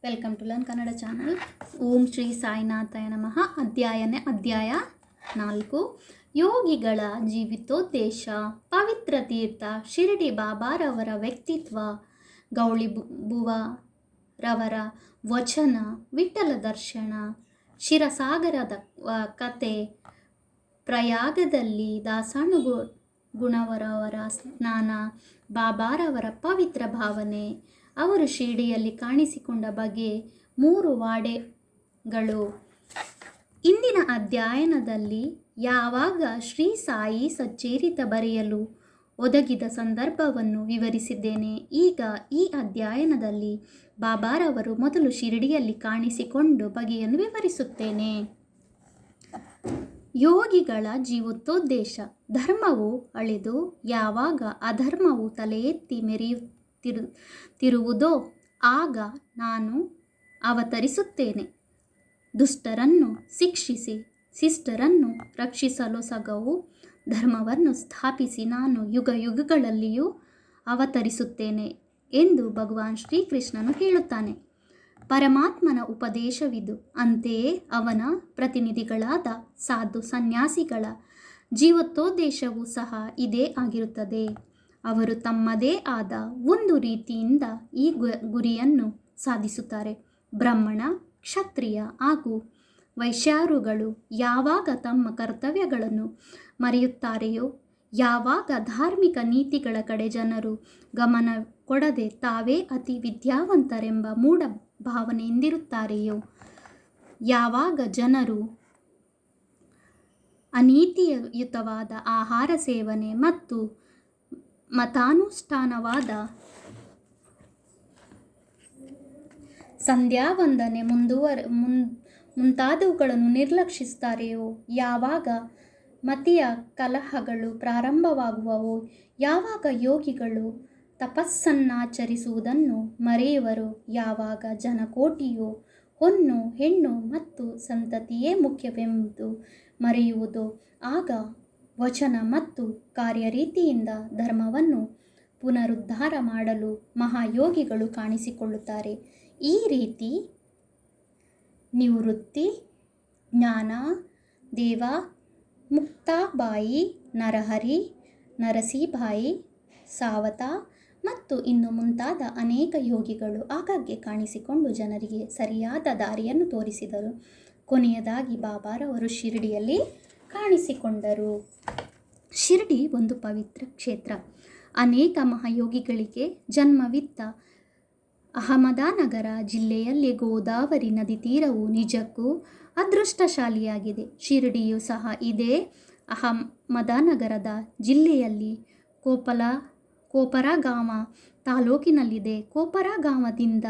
Welcome to learn Kannada channel. ಓಂ ಶ್ರೀ ಸಾಯಿನಾಥಾಯ ನಮಃ. ಅಧ್ಯಾಯ 4. ಯೋಗಿಗಳ ಜೀವಿತೋದ್ದೇಶ. ಪವಿತ್ರ ತೀರ್ಥ ಶಿರಡಿ ಬಾಬಾರವರ ವ್ಯಕ್ತಿತ್ವ, ಗೌಳಿ ಬುವರವರ ವಚನ, ವಿಠ್ಠಲ ದರ್ಶನ, ಕ್ಷೀರಸಾಗರದ ಕತೆ, ಪ್ರಯಾಗದಲ್ಲಿ ದಾಸಣ್ಣ ಗುಣವರವರ ಸ್ನಾನ, ಬಾಬಾರವರ ಪವಿತ್ರ ಭಾವನೆ, ಅವರು ಶಿರಡಿಯಲ್ಲಿ ಕಾಣಿಸಿಕೊಂಡ ಬಗೆ, 3 ವಾಡೆಗಳು. ಇಂದಿನ ಅಧ್ಯಯನದಲ್ಲಿ ಯಾವಾಗ ಶ್ರೀ ಸಾಯಿ ಸಚ್ಚರಿತ ಬರೆಯಲು ಒದಗಿದ ಸಂದರ್ಭವನ್ನು ವಿವರಿಸಿದ್ದೇನೆ. ಈಗ ಈ ಅಧ್ಯಯನದಲ್ಲಿ ಬಾಬಾರವರು ಮೊದಲು ಶಿರಡಿಯಲ್ಲಿ ಕಾಣಿಸಿಕೊಂಡು ಬಗೆಯನ್ನು ವಿವರಿಸುತ್ತೇನೆ. ಯೋಗಿಗಳ ಜೀವಿತೋದ್ದೇಶ. ಧರ್ಮವು ಅಳೆದು ಯಾವಾಗ ಅಧರ್ಮವು ತಲೆ ಎತ್ತಿ ಮೆರೆಯುತ್ತಿರುವುದೋ ಆಗ ನಾನು ಅವತರಿಸುತ್ತೇನೆ. ದುಷ್ಟರನ್ನು ಶಿಕ್ಷಿಸಿ ಶಿಷ್ಟರನ್ನು ರಕ್ಷಿಸಲೊಸಗವು ಧರ್ಮವನ್ನು ಸ್ಥಾಪಿಸಿ ನಾನು ಯುಗಗಳಲ್ಲಿಯೂ ಅವತರಿಸುತ್ತೇನೆ ಎಂದು ಭಗವಾನ್ ಶ್ರೀಕೃಷ್ಣನು ಹೇಳುತ್ತಾನೆ. ಪರಮಾತ್ಮನ ಉಪದೇಶವಿದು. ಅಂತೆಯೇ ಅವನ ಪ್ರತಿನಿಧಿಗಳಾದ ಸಾಧು ಸನ್ಯಾಸಿಗಳ ಜೀವಿತೋದ್ದೇಶವೂ ಸಹ ಇದೇ ಆಗಿರುತ್ತದೆ. ಅವರು ತಮ್ಮದೇ ಆದ ಒಂದು ರೀತಿಯಿಂದ ಈ ಗುರಿಯನ್ನು ಸಾಧಿಸುತ್ತಾರೆ. ಬ್ರಾಹ್ಮಣ, ಕ್ಷತ್ರಿಯ ಹಾಗೂ ವೈಶ್ಯರುಗಳು ಯಾವಾಗ ತಮ್ಮ ಕರ್ತವ್ಯಗಳನ್ನು ಮರೆಯುತ್ತಾರೆಯೋ, ಯಾವಾಗ ಧಾರ್ಮಿಕ ನೀತಿಗಳ ಕಡೆ ಜನರು ಗಮನ ಕೊಡದೆ ತಾವೇ ಅತಿ ವಿದ್ಯಾವಂತರೆಂಬ ಮೂಢ ಭಾವನೆಯಿಂದಿರುತ್ತಾರೆಯೋ, ಯಾವಾಗ ಜನರು ಅನೀತಿಯುತವಾದ ಆಹಾರ ಸೇವನೆ ಮತ್ತು ಮತಾನುಷ್ಠಾನವಾದ ಸಂಧ್ಯಾವಂದನೆ ಮುಂತಾದವುಗಳನ್ನು ನಿರ್ಲಕ್ಷಿಸುತ್ತಾರೆಯೋ, ಯಾವಾಗ ಮತೀಯ ಕಲಹಗಳು ಪ್ರಾರಂಭವಾಗುವವೋ, ಯಾವಾಗ ಯೋಗಿಗಳು ತಪಸ್ಸನ್ನಾಚರಿಸುವುದನ್ನು ಮರೆಯುವರೋ, ಯಾವಾಗ ಜನಕೋಟಿಯು ಹೊನ್ನು ಹೆಣ್ಣು ಮತ್ತು ಸಂತತಿಯೇ ಮುಖ್ಯವೆಂದು ಮರೆಯುವುದೋ, ಆಗ ವಚನ ಮತ್ತು ಕಾರ್ಯರೀತಿಯಿಂದ ಧರ್ಮವನ್ನು ಪುನರುದ್ಧಾರ ಮಾಡಲು ಮಹಾಯೋಗಿಗಳು ಕಾಣಿಸಿಕೊಳ್ಳುತ್ತಾರೆ. ಈ ರೀತಿ ನಿವೃತ್ತಿ, ಜ್ಞಾನ, ದೇವ, ಮುಕ್ತಾಬಾಯಿ, ನರಹರಿ, ನರಸಿಂಹಭಾಯಿ, ಸಾವತ ಮತ್ತು ಇನ್ನು ಮುಂತಾದ ಅನೇಕ ಯೋಗಿಗಳು ಆಗಾಗ್ಗೆ ಕಾಣಿಸಿಕೊಂಡು ಜನರಿಗೆ ಸರಿಯಾದ ದಾರಿಯನ್ನು ತೋರಿಸಿದರು. ಕೊನೆಯದಾಗಿ ಬಾಬಾರವರು ಶಿರಡಿಯಲ್ಲಿ ಕಾಣಿಸಿಕೊಂಡರು. ಶಿರಡಿ ಒಂದು ಪವಿತ್ರ ಕ್ಷೇತ್ರ. ಅನೇಕ ಮಹಾಯೋಗಿಗಳಿಗೆ ಜನ್ಮವಿತ್ತ ಅಹಮದನಗರ ಜಿಲ್ಲೆಯಲ್ಲಿ ಗೋದಾವರಿ ನದಿ ತೀರವು ನಿಜಕ್ಕೂ ಅದೃಷ್ಟಶಾಲಿಯಾಗಿದೆ. ಶಿರಡಿಯೂ ಸಹ ಇದೇ ಅಹಮದನಗರದ ಜಿಲ್ಲೆಯಲ್ಲಿ ಕೋಪರಗಾಂವ ತಾಲೂಕಿನಲ್ಲಿದೆ. ಕೋಪರಗಾಂವದಿಂದ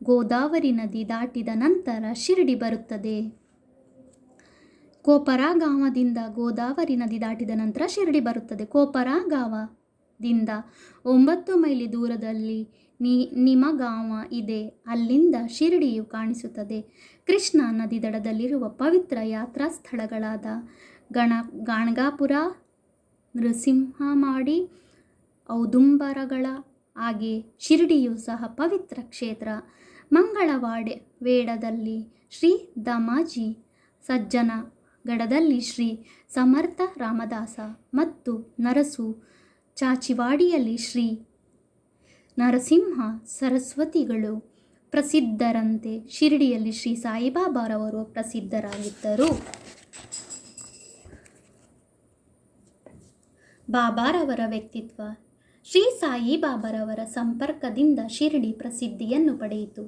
ಗೋದಾವರಿ ನದಿ ದಾಟಿದ ನಂತರ ಶಿರಡಿ ಬರುತ್ತದೆ. ಕೋಪರಗಾಂವದಿಂದ ಗೋದಾವರಿ ನದಿ ದಾಟಿದ ನಂತರ ಶಿರಡಿ ಬರುತ್ತದೆ. ಕೋಪರಗಾಂವದಿಂದ 9 ಮೈಲಿ ದೂರದಲ್ಲಿ ನಿಮಗಾಂವ ಇದೆ. ಅಲ್ಲಿಂದ ಶಿರಡಿಯು ಕಾಣಿಸುತ್ತದೆ. ಕೃಷ್ಣಾ ನದಿ ದಡದಲ್ಲಿರುವ ಪವಿತ್ರ ಯಾತ್ರಾ ಸ್ಥಳಗಳಾದ ಗಾಣಗಾಪುರ, ನೃಸಿಂಹಮಾಡಿ, ಔದುಂಬರಗಳ ಹಾಗೆ ಶಿರಡಿಯೂ ಸಹ ಪವಿತ್ರ ಕ್ಷೇತ್ರ. ವೇಡದಲ್ಲಿ ಶ್ರೀ ದಾಮಾಜಿ, ಸಜ್ಜನಗಡದಲ್ಲಿ ಶ್ರೀ ಸಮರ್ಥ ರಾಮದಾಸ ಮತ್ತು ನರಸು ಚಾಚಿವಾಡಿಯಲ್ಲಿ ಶ್ರೀ ನರಸಿಂಹ ಸರಸ್ವತಿಗಳು ಪ್ರಸಿದ್ಧರಂತೆ ಶಿರಡಿಯಲ್ಲಿ ಶ್ರೀ ಸಾಯಿಬಾಬಾರವರು ಪ್ರಸಿದ್ಧರಾಗಿದ್ದರು. ಬಾಬಾರವರ ವ್ಯಕ್ತಿತ್ವ. ಶ್ರೀ ಸಾಯಿಬಾಬಾರವರ ಸಂಪರ್ಕದಿಂದ ಶಿರಡಿ ಪ್ರಸಿದ್ಧಿಯನ್ನು ಪಡೆಯಿತು.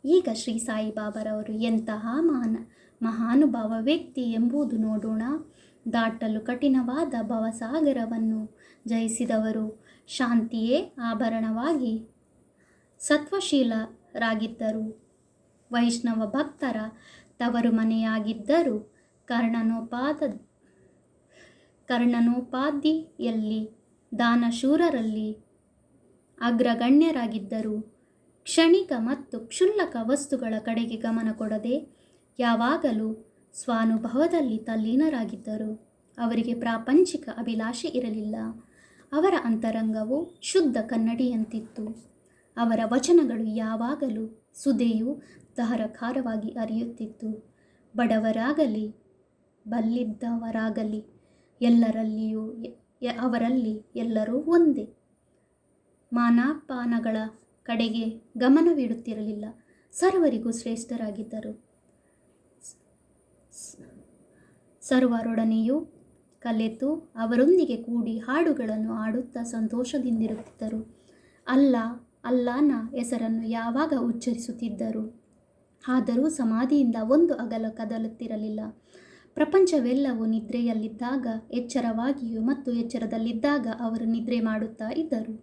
ಈಗ ಶ್ರೀ ಸಾಯಿಬಾಬಾರವರು ಎಂತಹ ಮಹಾನುಭಾವ ವ್ಯಕ್ತಿ ಎಂಬುದು ನೋಡೋಣ. ದಾಟಲು ಕಠಿಣವಾದ ಭವಸಾಗರವನ್ನು ಜಯಿಸಿದವರು. ಶಾಂತಿಯೇ ಆಭರಣವಾಗಿ ಸತ್ವಶೀಲರಾಗಿದ್ದರು. ವೈಷ್ಣವ ಭಕ್ತರ ತವರು ಮನೆಯಾಗಿದ್ದರು. ಕರ್ಣನೋಪಾದಿಯಲ್ಲಿ ದಾನಶೂರರಲ್ಲಿ ಅಗ್ರಗಣ್ಯರಾಗಿದ್ದರು. ಕ್ಷಣಿಕ ಮತ್ತು ಕ್ಷುಲ್ಲಕ ವಸ್ತುಗಳ ಕಡೆಗೆ ಗಮನ ಕೊಡದೆ ಯಾವಾಗಲೂ ಸ್ವಾನುಭವದಲ್ಲಿ ತಲ್ಲೀನರಾಗಿದ್ದರು. ಅವರಿಗೆ ಪ್ರಾಪಂಚಿಕ ಅಭಿಲಾಷೆ ಇರಲಿಲ್ಲ. ಅವರ ಅಂತರಂಗವು ಶುದ್ಧ ಕನ್ನಡಿಯಂತಿತ್ತು. ಅವರ ವಚನಗಳು ಯಾವಾಗಲೂ ಸುದೆಯು ಧಾರಾಕಾರವಾಗಿ ಹರಿಯುತ್ತಿತ್ತು. ಬಡವರಾಗಲಿ ಬಲ್ಲಿದ್ದವರಾಗಲಿ ಎಲ್ಲರಲ್ಲಿಯೂ ಅವರಲ್ಲಿ ಎಲ್ಲರೂ ಒಂದೇ. ಮಾನಾಪಾನಗಳ ಕಡೆಗೆ ಗಮನವಿಡುತ್ತಿರಲಿಲ್ಲ. ಸರ್ವರಿಗೂ ಶ್ರೇಷ್ಠರಾಗಿದ್ದರು. ಸರ್ವರೊಡನೆಯೂ ಕಲೆತು ಅವರೊಂದಿಗೆ ಕೂಡಿ ಹಾಡುಗಳನ್ನು ಹಾಡುತ್ತಾ ಸಂತೋಷದಿಂದಿರುತ್ತಿದ್ದರು. ಅಲ್ಲಾನ ಹೆಸರನ್ನು ಯಾವಾಗ ಉಚ್ಚರಿಸುತ್ತಿದ್ದರು. ಆದರೂ ಸಮಾಧಿಯಿಂದ ಒಂದು ಅಗಲ ಕದಲುತ್ತಿರಲಿಲ್ಲ. ಪ್ರಪಂಚವೆಲ್ಲವೂ ನಿದ್ರೆಯಲ್ಲಿದ್ದಾಗ ಎಚ್ಚರವಾಗಿಯೂ ಮತ್ತು ಎಚ್ಚರದಲ್ಲಿದ್ದಾಗ ಅವರು ನಿದ್ರೆ ಮಾಡುತ್ತಾ ಇದ್ದರು.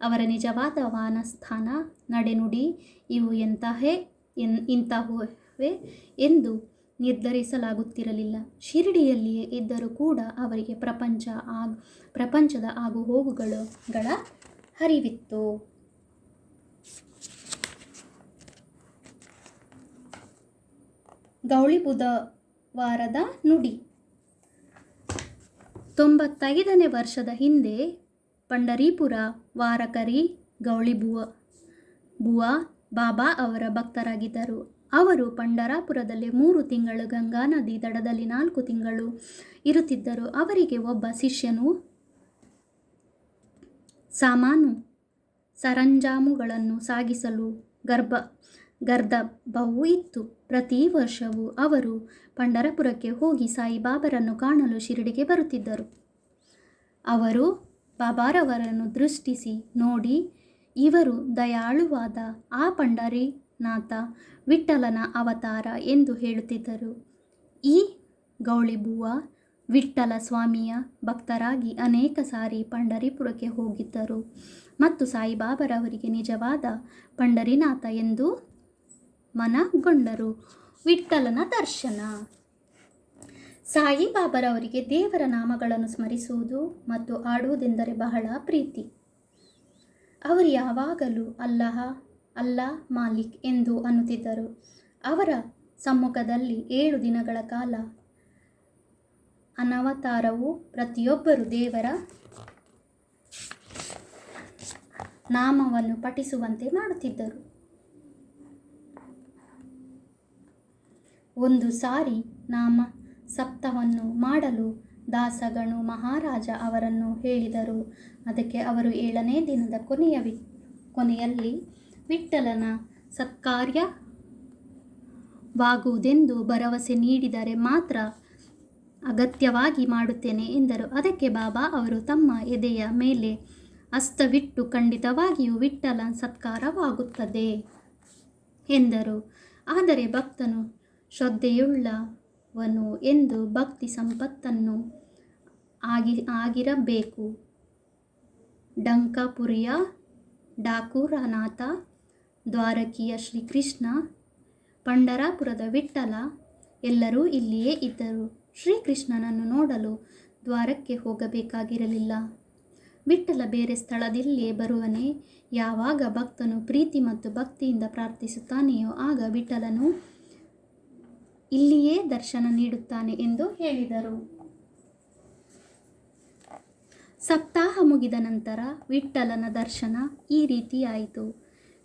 ಅವರ ನಿಜವಾದ ವಾಸಸ್ಥಾನ, ನಡೆನುಡಿ ಇವು ಇಂತಹವೇ ಎಂದು ನಿರ್ಧರಿಸಲಾಗುತ್ತಿರಲಿಲ್ಲ. ಶಿರಡಿಯಲ್ಲಿಯೇ ಇದ್ದರೂ ಕೂಡ ಅವರಿಗೆ ಪ್ರಪಂಚದ ಆಗುಹೋಗುಗಳ ಅರಿವಿತ್ತು. ಗೌಳಿ ಬುಧವಾರದ ನುಡಿ. 95ನೇ ವರ್ಷದ ಹಿಂದೆ ಪಂಡರೀಪುರ ವಾರಕರಿ ಗೌಳಿ ಬುವಾ ಬಾಬಾ ಅವರ ಭಕ್ತರಾಗಿದ್ದರು. ಅವರು ಪಂಡರಾಪುರದಲ್ಲಿ 3 ತಿಂಗಳು, ಗಂಗಾ ನದಿ ದಡದಲ್ಲಿ 4 ತಿಂಗಳು ಇರುತ್ತಿದ್ದರು. ಅವರಿಗೆ ಒಬ್ಬ ಶಿಷ್ಯನು ಸಾಮಾನು ಸರಂಜಾಮುಗಳನ್ನು ಸಾಗಿಸಲು ಗರ್ದಭವೂ ಇತ್ತು. ಪ್ರತಿ ವರ್ಷವೂ ಅವರು ಪಂಡರಪುರಕ್ಕೆ ಹೋಗಿ ಸಾಯಿಬಾಬರನ್ನು ಕಾಣಲು ಶಿರಡಿಗೆ ಬರುತ್ತಿದ್ದರು. ಅವರು ಬಾಬಾರವರನ್ನು ದೃಷ್ಟಿಸಿ ನೋಡಿ, ಇವರು ದಯಾಳುವಾದ ಆ ಪಂಡರಿನಾಥ ವಿಠ್ಠಲನ ಅವತಾರ ಎಂದು ಹೇಳುತ್ತಿದ್ದರು. ಈ ಗೌಳಿಬುವ ವಿಠ್ಠಲ ಸ್ವಾಮಿಯ ಭಕ್ತರಾಗಿ ಅನೇಕ ಸಾರಿ ಪಂಡರಿಪುರಕ್ಕೆ ಹೋಗಿದ್ದರು ಮತ್ತು ಸಾಯಿಬಾಬರವರಿಗೆ ನಿಜವಾದ ಪಂಡರಿನಾಥ ಎಂದು ಮನಗೊಂಡರು. ವಿಠ್ಠಲನ ದರ್ಶನ. ಸಾಯಿಬಾಬರವರಿಗೆ ದೇವರ ನಾಮಗಳನ್ನು ಸ್ಮರಿಸುವುದು ಮತ್ತು ಆಡುವುದೆಂದರೆ ಬಹಳ ಪ್ರೀತಿ. ಅವರು ಯಾವಾಗಲೂ ಅಲ್ಲಾ ಮಾಲಿಕ್ ಎಂದು ಅನ್ನುತ್ತಿದ್ದರು. ಅವರ ಸಮ್ಮುಖದಲ್ಲಿ 7 ದಿನಗಳ ಕಾಲ ಅನವತಾರವು ಪ್ರತಿಯೊಬ್ಬರೂ ದೇವರ ನಾಮವನ್ನು ಪಠಿಸುವಂತೆ ಮಾಡುತ್ತಿದ್ದರು. ಒಂದು ಸಾರಿ ನಾಮ ಸಪ್ತವನ್ನು ಮಾಡಲು ದಾಸಗಣು ಮಹಾರಾಜ ಅವರನ್ನು ಹೇಳಿದರು. ಅದಕ್ಕೆ ಅವರು 7ನೇ ದಿನದ ಕೊನೆಯಲ್ಲಿ ವಿಠ್ಠಲನ ಸತ್ಕಾರ್ಯವಾಗುವುದೆಂದು ಭರವಸೆ ನೀಡಿದರೆ ಮಾತ್ರ ಅಗತ್ಯವಾಗಿ ಮಾಡುತ್ತೇನೆ ಎಂದರು. ಅದಕ್ಕೆ ಬಾಬಾ ಅವರು ತಮ್ಮ ಎದೆಯ ಮೇಲೆ ಹಸ್ತವಿಟ್ಟು ಖಂಡಿತವಾಗಿಯೂ ವಿಠ್ಠಲ ಸತ್ಕಾರವಾಗುತ್ತದೆ ಎಂದರು. ಆದರೆ ಭಕ್ತನು ಶ್ರದ್ಧೆಯುಳ್ಳವನು ಎಂದು ಭಕ್ತಿ ಸಂಪತ್ತನ್ನು ಆಗಿರಬೇಕು. ಡಂಕಪುರಿಯ ಠಾಕೂರನಾಥ, ದ್ವಾರಕಿಯ ಶ್ರೀಕೃಷ್ಣ, ಪಂಡರಾಪುರದ ವಿಠ್ಠಲ ಎಲ್ಲರೂ ಇಲ್ಲಿಯೇ ಇದ್ದರು. ಶ್ರೀಕೃಷ್ಣನನ್ನು ನೋಡಲು ದ್ವಾರಕ್ಕೆ ಹೋಗಬೇಕಾಗಿರಲಿಲ್ಲ. ವಿಠ್ಠಲ ಬೇರೆ ಸ್ಥಳದಲ್ಲಿಯೇ ಬರುವನೇ. ಯಾವಾಗ ಭಕ್ತನು ಪ್ರೀತಿ ಮತ್ತು ಭಕ್ತಿಯಿಂದ ಪ್ರಾರ್ಥಿಸುತ್ತಾನೆಯೋ ಆಗ ವಿಠ್ಠಲನು ಇಲ್ಲಿಯೇ ದರ್ಶನ ನೀಡುತ್ತಾನೆ ಎಂದು ಹೇಳಿದರು. ಸಪ್ತಾಹ ಮುಗಿದ ನಂತರ ವಿಠ್ಠಲನ ದರ್ಶನ ಈ ರೀತಿಯಾಯಿತು.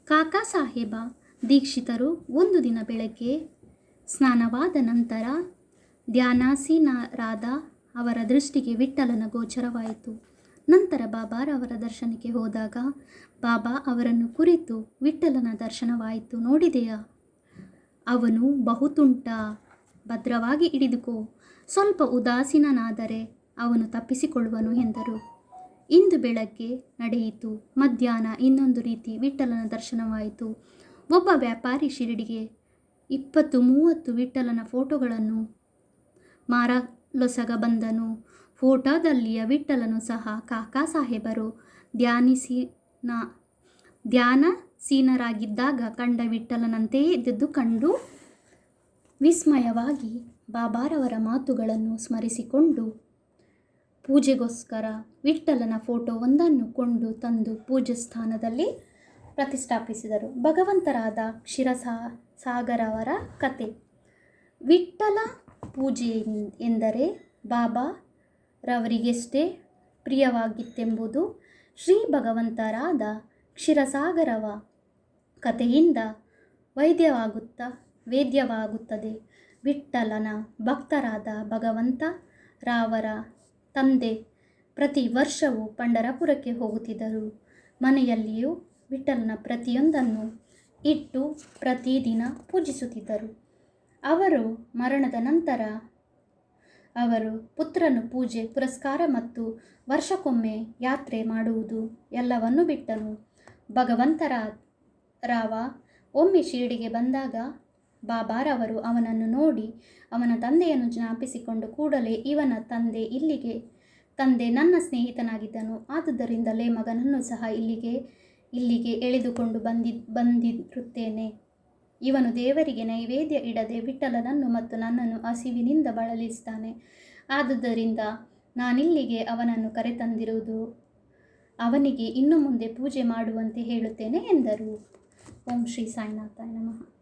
ಕಾಕಾ ಸಾಹೇಬ ದೀಕ್ಷಿತರು ಒಂದು ದಿನ ಬೆಳಗ್ಗೆ ಸ್ನಾನವಾದ ನಂತರ ಧ್ಯಾನಾಸೀನರಾದ ಅವರ ದೃಷ್ಟಿಗೆ ವಿಠ್ಠಲನ ಗೋಚರವಾಯಿತು. ನಂತರ ಬಾಬಾರವರ ದರ್ಶನಕ್ಕೆ ಹೋದಾಗ ಬಾಬಾ ಅವರನ್ನು ಕುರಿತು ವಿಠ್ಠಲನ ದರ್ಶನವಾಯಿತು. ನೋಡಿದೆಯಾ, ಅವನು ಬಹುತುಂಟ, ಭದ್ರವಾಗಿ ಹಿಡಿದುಕೋ, ಸ್ವಲ್ಪ ಉದಾಸೀನನಾದರೆ ಅವನು ತಪ್ಪಿಸಿಕೊಳ್ಳುವನು ಎಂದರು. ಇಂದು ಬೆಳಗ್ಗೆ ನಡೆಯಿತು. ಮಧ್ಯಾಹ್ನ ಇನ್ನೊಂದು ರೀತಿ ವಿಠ್ಠಲನ ದರ್ಶನವಾಯಿತು. ಒಬ್ಬ ವ್ಯಾಪಾರಿ ಶಿರಡಿಗೆ 20-30 ವಿಠ್ಠಲನ ಫೋಟೋಗಳನ್ನು ಮಾರಲೊಸಗ ಬಂದನು. ಫೋಟೋದಲ್ಲಿಯ ವಿಠ್ಠಲನು ಸಹ ಕಾಕಾ ಸಾಹೇಬರು ಧ್ಯಾನಸೀನರಾಗಿದ್ದಾಗ ಕಂಡ ವಿಠ್ಠಲನಂತೆಯೇ ಇದ್ದದ್ದು ಕಂಡು ವಿಸ್ಮಯವಾಗಿ ಬಾಬಾರವರ ಮಾತುಗಳನ್ನು ಸ್ಮರಿಸಿಕೊಂಡು ಪೂಜೆಗೋಸ್ಕರ ವಿಠ್ಠಲನ ಫೋಟೋವೊಂದನ್ನು ಕೊಂಡು ತಂದು ಪೂಜೆ ಸ್ಥಾನದಲ್ಲಿ ಪ್ರತಿಷ್ಠಾಪಿಸಿದರು. ಭಗವಂತರಾದ ಕ್ಷೀರಸಾಗರವರ ಕತೆ. ವಿಠ್ಠಲ ಪೂಜೆ ಎಂದರೆ ಬಾಬಾರವರಿಗೆಷ್ಟೇ ಪ್ರಿಯವಾಗಿತ್ತೆಂಬುದು ಶ್ರೀ ಭಗವಂತರಾದ ಕ್ಷೀರಸಾಗರವ ಕಥೆಯಿಂದ ವೇದ್ಯವಾಗುತ್ತದೆ. ವಿಠ್ಠಲನ ಭಕ್ತರಾದ ಭಗವಂತ ರಾವರ ತಂದೆ ಪ್ರತಿ ವರ್ಷವೂ ಪಂಢರಪುರಕ್ಕೆ ಹೋಗುತ್ತಿದ್ದರು. ಮನೆಯಲ್ಲಿಯೂ ವಿಠ್ಠಲನ ಪ್ರತಿಯೊಂದನ್ನು ಇಟ್ಟು ಪ್ರತಿದಿನ ಪೂಜಿಸುತ್ತಿದ್ದರು. ಅವರು ಮರಣದ ನಂತರ ಅವರು ಪುತ್ರನು ಪೂಜೆ ಪುರಸ್ಕಾರ ಮತ್ತು ವರ್ಷಕ್ಕೊಮ್ಮೆ ಯಾತ್ರೆ ಮಾಡುವುದು ಎಲ್ಲವನ್ನೂ ಬಿಟ್ಟನು. ರಾವ ಒಮ್ಮೆ ಶಿರಡಿಗೆ ಬಂದಾಗ ಬಾಬಾರವರು ಅವನನ್ನು ನೋಡಿ ಅವನ ತಂದೆಯನ್ನು ಜ್ಞಾಪಿಸಿಕೊಂಡು ಕೂಡಲೇ ಇವನ ತಂದೆ ನನ್ನ ಸ್ನೇಹಿತನಾಗಿದ್ದನು, ಆದುದರಿಂದಲೇ ಮಗನನ್ನು ಸಹ ಇಲ್ಲಿಗೆ ಎಳೆದುಕೊಂಡು ಬಂದಿರುತ್ತೇನೆ. ಇವನು ದೇವರಿಗೆ ನೈವೇದ್ಯ ಇಡದೆ ವಿಠ್ಠಲನನ್ನು ಮತ್ತು ನನ್ನನ್ನು ಹಸಿವಿನಿಂದ ಬಳಲಿಸ್ತಾನೆ. ಆದುದರಿಂದ ನಾನಿಲ್ಲಿಗೆ ಅವನನ್ನು ಕರೆತಂದಿರುವುದು. ಅವನಿಗೆ ಇನ್ನು ಮುಂದೆ ಪೂಜೆ ಮಾಡುವಂತೆ ಹೇಳುತ್ತೇನೆ ಎಂದರು. ಓಂ ಶ್ರೀ ಸಾಯಿನಾಥಾಯ ನಮಃ.